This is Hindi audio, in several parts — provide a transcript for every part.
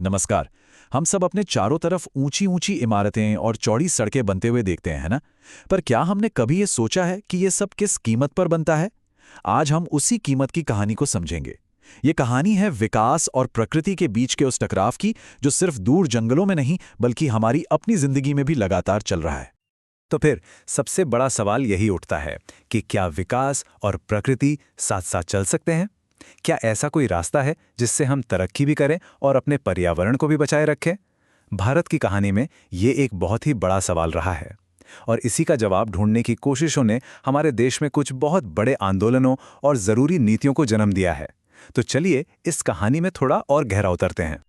नमस्कार। हम सब अपने चारों तरफ ऊंची ऊंची इमारतें और चौड़ी सड़कें बनते हुए देखते हैं, है ना? पर क्या हमने कभी ये सोचा है कि ये सब किस कीमत पर बनता है? आज हम उसी कीमत की कहानी को समझेंगे। ये कहानी है विकास और प्रकृति के बीच के उस टकराव की, जो सिर्फ दूर जंगलों में नहीं बल्कि हमारी अपनी जिंदगी में भी लगातार चल रहा है। तो फिर सबसे बड़ा सवाल यही उठता है कि क्या विकास और प्रकृति साथ साथ चल सकते हैं? क्या ऐसा कोई रास्ता है जिससे हम तरक्की भी करें और अपने पर्यावरण को भी बचाए रखें? भारत की कहानी में ये एक बहुत ही बड़ा सवाल रहा है और इसी का जवाब ढूंढने की कोशिशों ने हमारे देश में कुछ बहुत बड़े आंदोलनों और जरूरी नीतियों को जन्म दिया है। तो चलिए इस कहानी में थोड़ा और गहरा उतरते हैं।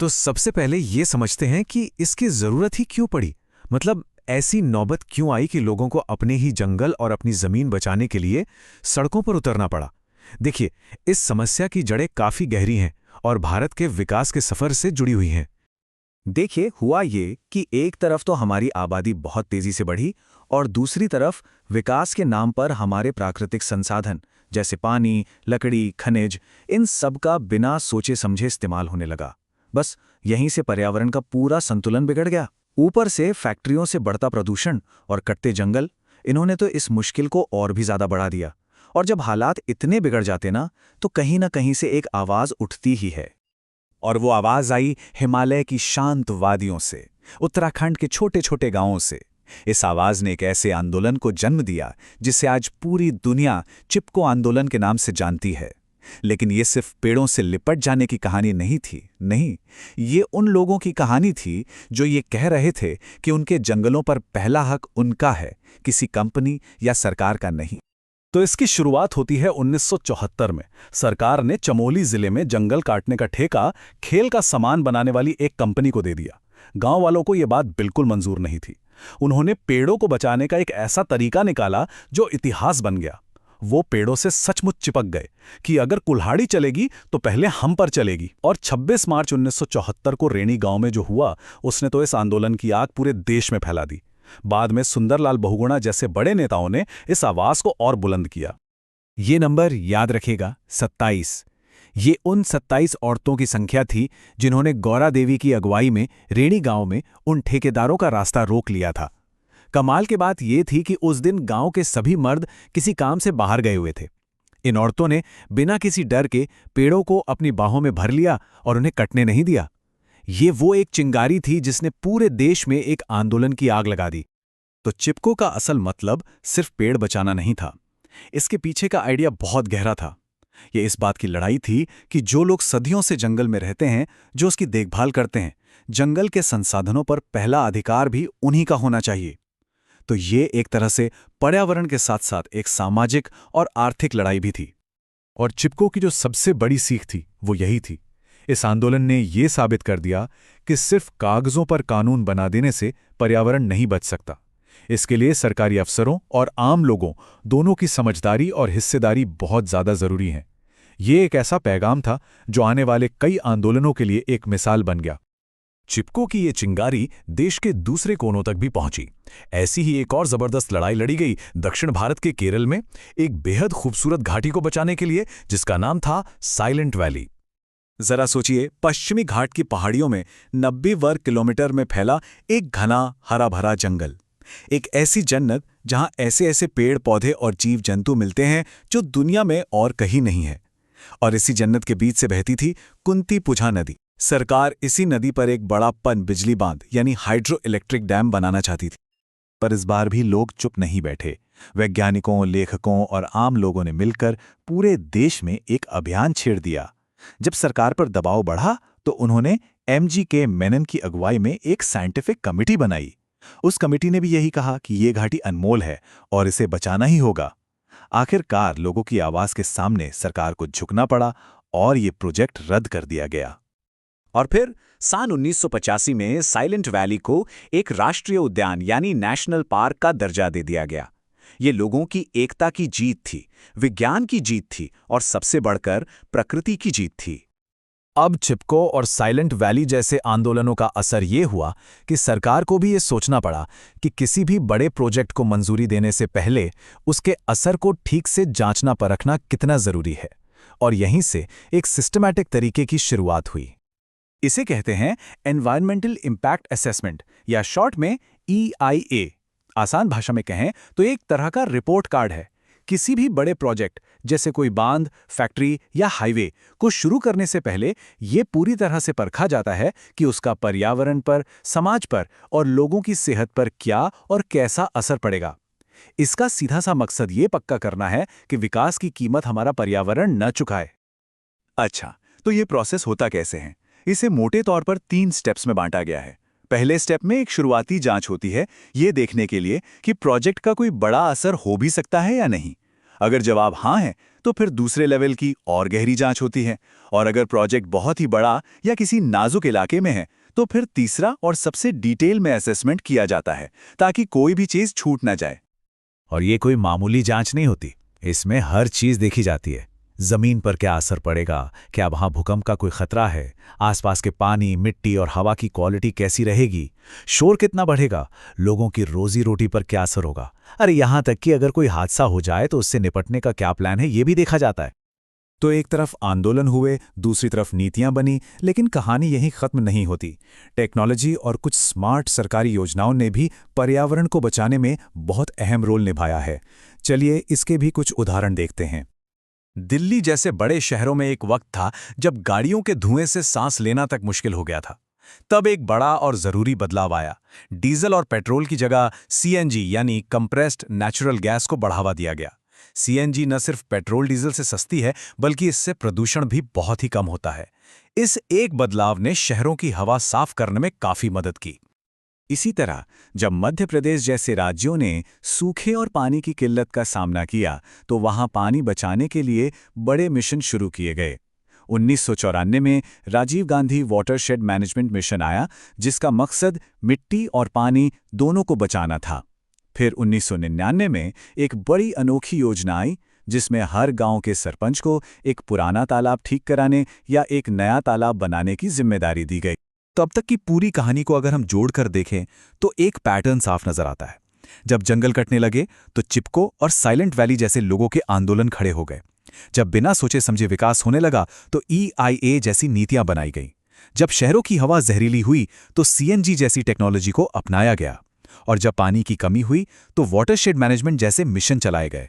तो सबसे पहले ये समझते हैं कि इसकी जरूरत ही क्यों पड़ी। मतलब ऐसी नौबत क्यों आई कि लोगों को अपने ही जंगल और अपनी जमीन बचाने के लिए सड़कों पर उतरना पड़ा। देखिए, इस समस्या की जड़ें काफी गहरी हैं और भारत के विकास के सफर से जुड़ी हुई हैं। देखिए, हुआ ये कि एक तरफ तो हमारी आबादी बहुत तेजी से बढ़ी और दूसरी तरफ विकास के नाम पर हमारे प्राकृतिक संसाधन जैसे पानी, लकड़ी, खनिज, इन सब का बिना सोचे समझे इस्तेमाल होने लगा। बस यहीं से पर्यावरण का पूरा संतुलन बिगड़ गया। ऊपर से फैक्ट्रियों से बढ़ता प्रदूषण और कटते जंगल, इन्होंने तो इस मुश्किल को और भी ज्यादा बढ़ा दिया। और जब हालात इतने बिगड़ जाते तो कहीं ना कहीं से एक आवाज उठती ही है। और वो आवाज आई हिमालय की शांत वादियों से, उत्तराखंड के छोटे छोटे गांवों से। इस आवाज ने एक ऐसे आंदोलन को जन्म दिया जिसे आज पूरी दुनिया चिपको आंदोलन के नाम से जानती है। लेकिन ये सिर्फ पेड़ों से लिपट जाने की कहानी नहीं थी। नहीं, ये उन लोगों की कहानी थी जो ये कह रहे थे कि उनके जंगलों पर पहला हक उनका है, किसी कंपनी या सरकार का नहीं। तो इसकी शुरुआत होती है 1974 में। सरकार ने चमोली जिले में जंगल काटने का ठेका खेल का सामान बनाने वाली एक कंपनी को दे दिया। गांव वालों को यह बात बिल्कुल मंजूर नहीं थी। उन्होंने पेड़ों को बचाने का एक ऐसा तरीका निकाला जो इतिहास बन गया। वो पेड़ों से सचमुच चिपक गए कि अगर कुल्हाड़ी चलेगी तो पहले हम पर चलेगी। और 26 मार्च 1974 को रेणी गांव में जो हुआ, उसने तो इस आंदोलन की आग पूरे देश में फैला दी। बाद में सुंदरलाल बहुगुणा जैसे बड़े नेताओं ने इस आवाज को और बुलंद किया। ये नंबर याद रखेगा, 27। ये उन 27 औरतों की संख्या थी जिन्होंने गौरा देवी की अगुवाई में रेणी गांव में उन ठेकेदारों का रास्ता रोक लिया था। कमाल की बात यह थी कि उस दिन गांव के सभी मर्द किसी काम से बाहर गए हुए थे। इन औरतों ने बिना किसी डर के पेड़ों को अपनी बाहों में भर लिया और उन्हें कटने नहीं दिया। ये वो एक चिंगारी थी जिसने पूरे देश में एक आंदोलन की आग लगा दी। तो चिपको का असल मतलब सिर्फ पेड़ बचाना नहीं था। इसके पीछे का आइडिया बहुत गहरा था। ये इस बात की लड़ाई थी कि जो लोग सदियों से जंगल में रहते हैं, जो उसकी देखभाल करते हैं, जंगल के संसाधनों पर पहला अधिकार भी उन्हीं का होना चाहिए। तो ये एक तरह से पर्यावरण के साथ साथ एक सामाजिक और आर्थिक लड़ाई भी थी। और चिपको की जो सबसे बड़ी सीख थी वो यही थी। इस आंदोलन ने ये साबित कर दिया कि सिर्फ कागजों पर कानून बना देने से पर्यावरण नहीं बच सकता। इसके लिए सरकारी अफसरों और आम लोगों दोनों की समझदारी और हिस्सेदारी बहुत ज्यादा जरूरी है। ये एक ऐसा पैगाम था जो आने वाले कई आंदोलनों के लिए एक मिसाल बन गया। चिपको की ये चिंगारी देश के दूसरे कोनों तक भी पहुंची। ऐसी ही एक और जबरदस्त लड़ाई लड़ी गई दक्षिण भारत के केरल में, एक बेहद खूबसूरत घाटी को बचाने के लिए जिसका नाम था साइलेंट वैली। जरा सोचिए, पश्चिमी घाट की पहाड़ियों में 90 वर्ग किलोमीटर में फैला एक घना हरा भरा जंगल, एक ऐसी जन्नत जहां ऐसे ऐसे पेड़ पौधे और जीव जंतु मिलते हैं जो दुनिया में और कहीं नहीं है। और इसी जन्नत के बीच से बहती थी कुंती पुझा नदी। सरकार इसी नदी पर एक बड़ा पन बिजली बांध यानी हाइड्रो इलेक्ट्रिक डैम बनाना चाहती थी। पर इस बार भी लोग चुप नहीं बैठे। वैज्ञानिकों, लेखकों और आम लोगों ने मिलकर पूरे देश में एक अभियान छेड़ दिया। जब सरकार पर दबाव बढ़ा तो उन्होंने MGK मेनन की अगुवाई में एक साइंटिफिक कमेटी बनाई। उस कमेटी ने भी यही कहा कि ये घाटी अनमोल है और इसे बचाना ही होगा। आखिरकार लोगों की आवाज के सामने सरकार को झुकना पड़ा और ये प्रोजेक्ट रद्द कर दिया गया। और फिर सन 1985 में साइलेंट वैली को एक राष्ट्रीय उद्यान यानी नेशनल पार्क का दर्जा दे दिया गया। ये लोगों की एकता की जीत थी, विज्ञान की जीत थी और सबसे बढ़कर प्रकृति की जीत थी। अब चिपको और साइलेंट वैली जैसे आंदोलनों का असर ये हुआ कि सरकार को भी ये सोचना पड़ा कि किसी भी बड़े प्रोजेक्ट को मंजूरी देने से पहले उसके असर को ठीक से जांचना परखना कितना जरूरी है। और यहीं से एक सिस्टमैटिक तरीके की शुरुआत हुई। इसे कहते हैं एनवायरमेंटल इम्पैक्ट असेसमेंट या शॉर्ट में EIA। आसान भाषा में कहें तो एक तरह का रिपोर्ट कार्ड है। किसी भी बड़े प्रोजेक्ट जैसे कोई बांध, फैक्ट्री या हाईवे को शुरू करने से पहले ये पूरी तरह से परखा जाता है कि उसका पर्यावरण पर, समाज पर और लोगों की सेहत पर क्या और कैसा असर पड़ेगा। इसका सीधा सा मकसद ये पक्का करना है कि विकास की कीमत हमारा पर्यावरण न चुकाए। अच्छा, तो ये प्रोसेस होता कैसे है? इसे मोटे तौर पर 3 स्टेप्स में बांटा गया है। पहले स्टेप में एक शुरुआती जांच होती है, ये देखने के लिए कि प्रोजेक्ट का कोई बड़ा असर हो भी सकता है या नहीं। अगर जवाब हाँ है, तो फिर दूसरे लेवल की और गहरी जांच होती है, और अगर प्रोजेक्ट बहुत ही बड़ा या किसी नाजुक इलाके में है, तो फिर तीसरा और सबसे डिटेल में असेसमेंट किया जाता है, ताकि कोई भी चीज छूट ना जाए। और ये कोई मामूली जांच नहीं होती, इसमें हर चीज देखी जाती है। जमीन पर क्या असर पड़ेगा, क्या वहां भूकंप का कोई खतरा है, आसपास के पानी, मिट्टी और हवा की क्वालिटी कैसी रहेगी, शोर कितना बढ़ेगा, लोगों की रोजी रोटी पर क्या असर होगा, अरे यहां तक कि अगर कोई हादसा हो जाए तो उससे निपटने का क्या प्लान है, ये भी देखा जाता है। तो एक तरफ आंदोलन हुए, दूसरी तरफ नीतियां बनी, लेकिन कहानी यहीं खत्म नहीं होती। टेक्नोलॉजी और कुछ स्मार्ट सरकारी योजनाओं ने भी पर्यावरण को बचाने में बहुत अहम रोल निभाया है। चलिए इसके भी कुछ उदाहरण देखते हैं। दिल्ली जैसे बड़े शहरों में एक वक्त था जब गाड़ियों के धुएं से सांस लेना तक मुश्किल हो गया था। तब एक बड़ा और जरूरी बदलाव आया। डीजल और पेट्रोल की जगह CNG यानी कंप्रेस्ड नेचुरल गैस को बढ़ावा दिया गया। CNG न सिर्फ पेट्रोल डीजल से सस्ती है, बल्कि इससे प्रदूषण भी बहुत ही कम होता है। इस एक बदलाव ने शहरों की हवा साफ करने में काफी मदद की। इसी तरह जब मध्य प्रदेश जैसे राज्यों ने सूखे और पानी की किल्लत का सामना किया, तो वहां पानी बचाने के लिए बड़े मिशन शुरू किए गए। 1994 में Rajiv Gandhi watershed management mission आया, जिसका मकसद मिट्टी और पानी दोनों को बचाना था। फिर 1999 में एक बड़ी अनोखी योजना आई, जिसमें हर गांव के सरपंच को एक पुराना तालाब ठीक कराने या एक नया तालाब बनाने की जिम्मेदारी दी गई। तो अब तक की पूरी कहानी को अगर हम जोड़कर देखें तो एक पैटर्न साफ नजर आता है। जब जंगल कटने लगे तो चिपको और साइलेंट वैली जैसे लोगों के आंदोलन खड़े हो गए। जब बिना सोचे समझे विकास होने लगा तो EIA जैसी नीतियां बनाई गईं। जब शहरों की हवा जहरीली हुई तो CNG जैसी टेक्नोलॉजी को अपनाया गया। और जब पानी की कमी हुई तो वाटरशेड मैनेजमेंट जैसे मिशन चलाए गए।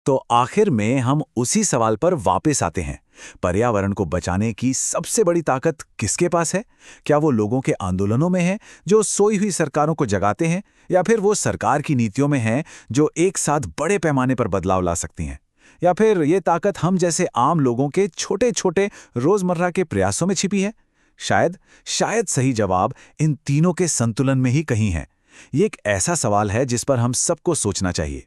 तो आखिर में हम उसी सवाल पर वापस आते हैं, पर्यावरण को बचाने की सबसे बड़ी ताकत किसके पास है? क्या वो लोगों के आंदोलनों में है जो सोई हुई सरकारों को जगाते हैं, या फिर वो सरकार की नीतियों में है जो एक साथ बड़े पैमाने पर बदलाव ला सकती हैं? या फिर ये ताकत हम जैसे आम लोगों के छोटे छोटे रोजमर्रा के प्रयासों में छिपी है? शायद सही जवाब इन तीनों के संतुलन में ही कहीं है। ये एक ऐसा सवाल है जिस पर हम सबको सोचना चाहिए।